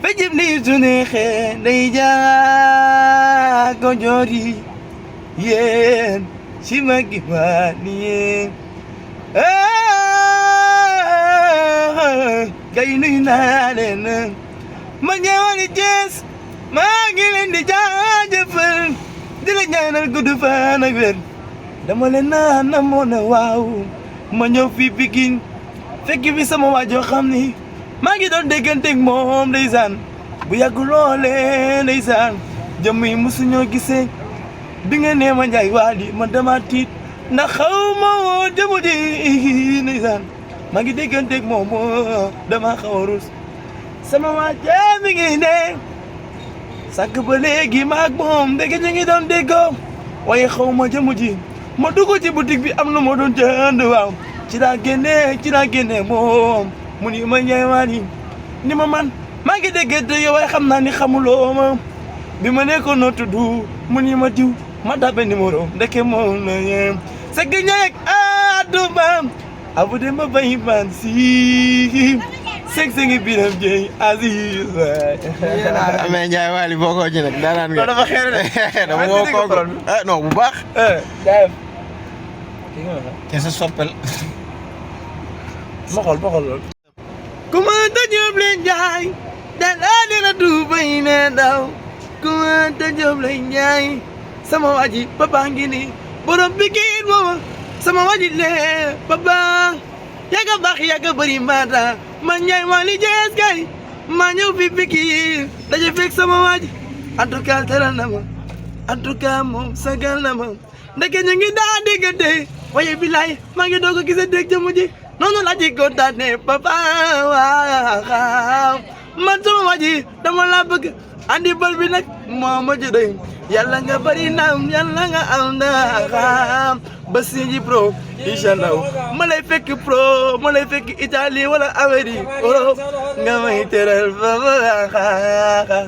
fejib ni su neexee day jaa ko joori yéen si ma gi waa ni yéen gay nuyu naa leen ma ñëwali Cees maa ngi leen di jaajëfal di la ñaanal gudd fan ak wér dama leen naan na moo ne waaw ma ñëw fii Pikine fekk fi sama waajoo xam ni maa ngi doon dégganteeg moom ndeysaan bu yàgg loolee ndeysaan jëmm yi musuñoo gisee bi nga nee ma Njaay Wally man dama tiit ndax xaw ma woo jëmu ji ndeysaan maa ngi dégganteeg moom dama xaw a rus sama waajaa mi ngi ne sàkk ba léegi maag moom ndeke ñu ngi doon déggoo waaye xaw ma jëmu ji ma dugg ci boutique bi am na ma doon jënd waaw ci laa génne moom mu ni ma Njaay Wally ni ma man maa ngi déggante yow waaye xam naa ni xamuloo ma bi ma nekkoon noo tudd mu ni ma diw ma dabe numéro ndeke moom la yem c'est que ñeeg aduma abu de ma bay man si seg-segi biram jëy Aziz mais Njaay Wally boo ko ci nag daanaan nga dafa xeer de dama woo kooku non bu baax jaayef te sa soppel ma xool lool kumanta Jóob leen jaay dalaa dina duubay ne daw kumanta Jóob leen jaay sama waji papa ngi ni borom Pikine mooma sama waji lee papa yàgga baax yàgga bëri mata man Njaay Wally Cees kay ma ñëw fi Pikine daje fekk sama waji en tout cas teral na ma en tout cas moom sagal na ma ndeke ñu ngi daa déggante waaye bilaay maa ngi doog a gis dégg jëmu ji noonu laa ci kontaane papa waaw man sama waji dama la bëgg andi bal bi nag moo ma ci doy yàlla nga bari naam yàlla nga am ndaxam ba Sinji Pro inchallah ma lay fekk pro ma lay fekk Italie wala Amérique Europe nga may teral papa